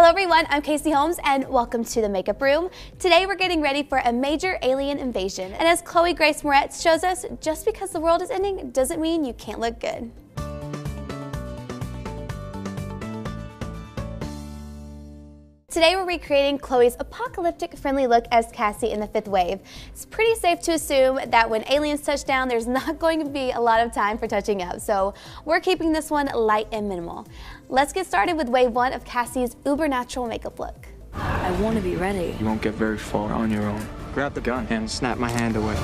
Hello everyone, I'm Casey Holmes and welcome to the Makeup Room. Today we're getting ready for a major alien invasion. And as Chloe Grace Moretz shows us, just because the world is ending doesn't mean you can't look good. Today we're recreating Chloe's apocalyptic friendly look as Cassie in the fifth wave. It's pretty safe to assume that when aliens touch down, there's not going to be a lot of time for touching up. So we're keeping this one light and minimal. Let's get started with wave one of Cassie's uber natural makeup look. I want to be ready. You won't get very far on your own. Grab the gun and snap my hand away.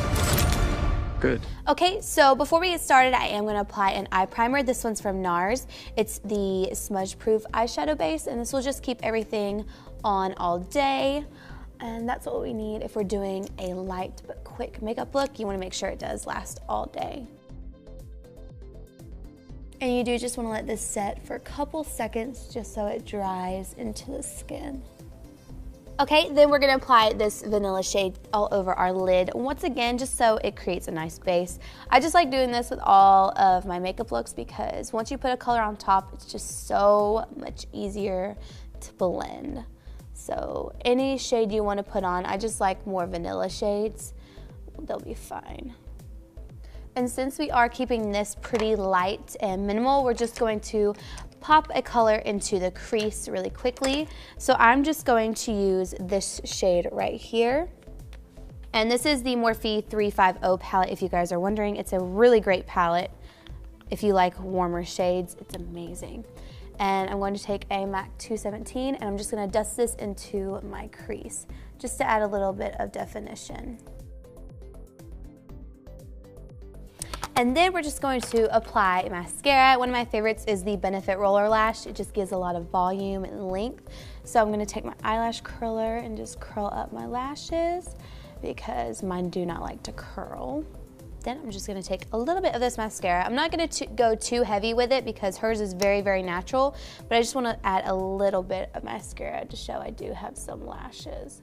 Good. Okay, so before we get started, I am going to apply an eye primer. This one's from NARS. It's the smudge proof eyeshadow base, and this will just keep everything on all day. And that's what we need if we're doing a light but quick makeup look. You want to make sure it does last all day. And you do just want to let this set for a couple seconds just so it dries into the skin. Okay, then we're gonna apply this vanilla shade all over our lid. Once again, just so it creates a nice base. I just like doing this with all of my makeup looks because once you put a color on top, it's just so much easier to blend. So any shade you wanna put on, I just like more vanilla shades, they'll be fine. And since we are keeping this pretty light and minimal, we're just going to pop a color into the crease really quickly. So I'm just going to use this shade right here. And this is the Morphe 350 palette, if you guys are wondering. It's a really great palette. If you like warmer shades, it's amazing. And I'm going to take a MAC 217 and I'm just gonna dust this into my crease, just to add a little bit of definition. And then we're just going to apply mascara. One of my favorites is the Benefit Roller Lash. It just gives a lot of volume and length. So I'm gonna take my eyelash curler and just curl up my lashes because mine do not like to curl. Then I'm just gonna take a little bit of this mascara. I'm not gonna go too heavy with it because hers is very, very natural, but I just wanna add a little bit of mascara to show I do have some lashes.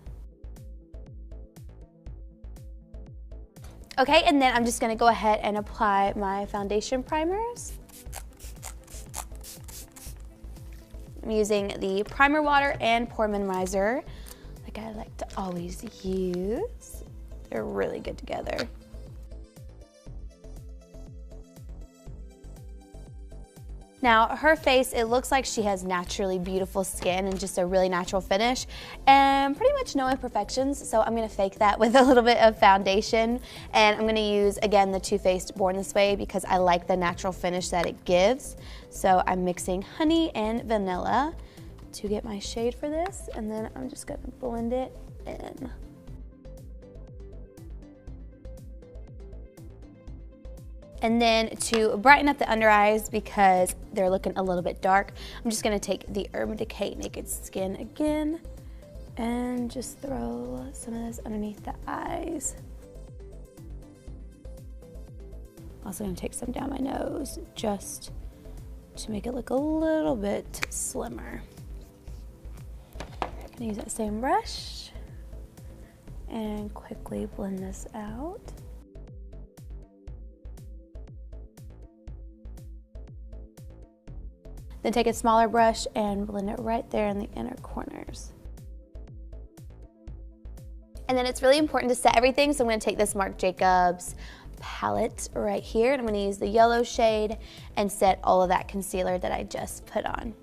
Okay, and then I'm just gonna go ahead and apply my foundation primers. I'm using the primer water and pore minimizer, like I like to always use. They're really good together. Now, her face, it looks like she has naturally beautiful skin and just a really natural finish and pretty much no imperfections, so I'm gonna fake that with a little bit of foundation. And I'm gonna use, again, the Too Faced Born This Way because I like the natural finish that it gives. So I'm mixing honey and vanilla to get my shade for this, and then I'm just gonna blend it in. And then to brighten up the under eyes because they're looking a little bit dark, I'm just gonna take the Urban Decay Naked Skin again and just throw some of this underneath the eyes. Also gonna take some down my nose just to make it look a little bit slimmer. I'm gonna use that same brush and quickly blend this out. Then take a smaller brush and blend it right there in the inner corners. And then it's really important to set everything, so I'm gonna take this Marc Jacobs palette right here, and I'm gonna use the yellow shade and set all of that concealer that I just put on.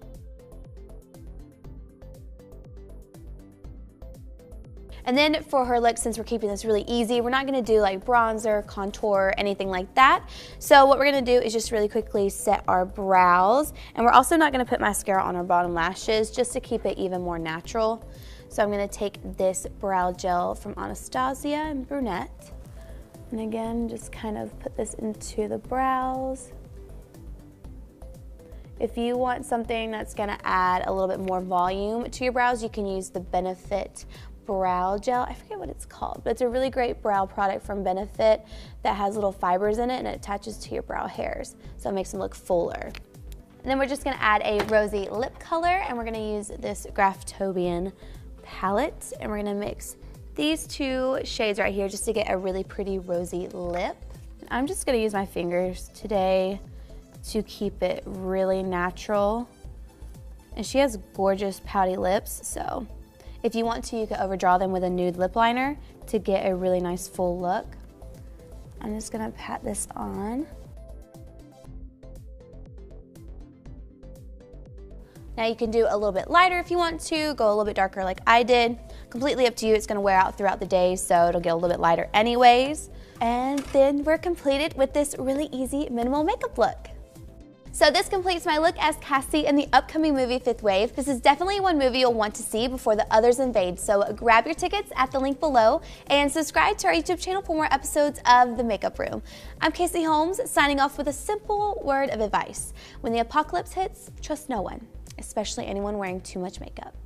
And then for her look, since we're keeping this really easy, we're not gonna do like bronzer, contour, anything like that. So what we're gonna do is just really quickly set our brows. And we're also not gonna put mascara on our bottom lashes just to keep it even more natural. So I'm gonna take this brow gel from Anastasia in Brunette. And again, just kind of put this into the brows. If you want something that's gonna add a little bit more volume to your brows, you can use the Benefit brow gel. I forget what it's called, but it's a really great brow product from Benefit that has little fibers in it and it attaches to your brow hairs, so it makes them look fuller. And then we're just gonna add a rosy lip color, and we're gonna use this Graftobian palette, and we're gonna mix these two shades right here just to get a really pretty rosy lip. I'm just gonna use my fingers today to keep it really natural And she has gorgeous pouty lips, so if you want to, you can overdraw them with a nude lip liner to get a really nice full look. I'm just gonna pat this on. Now you can do a little bit lighter if you want to, go a little bit darker like I did. Completely up to you, it's gonna wear out throughout the day, so it'll get a little bit lighter anyways. And then we're completed with this really easy minimal makeup look. So this completes my look as Cassie in the upcoming movie Fifth Wave. This is definitely one movie you'll want to see before the others invade, so grab your tickets at the link below and subscribe to our YouTube channel for more episodes of The Makeup Room. I'm Casey Holmes, signing off with a simple word of advice. When the apocalypse hits, trust no one, especially anyone wearing too much makeup.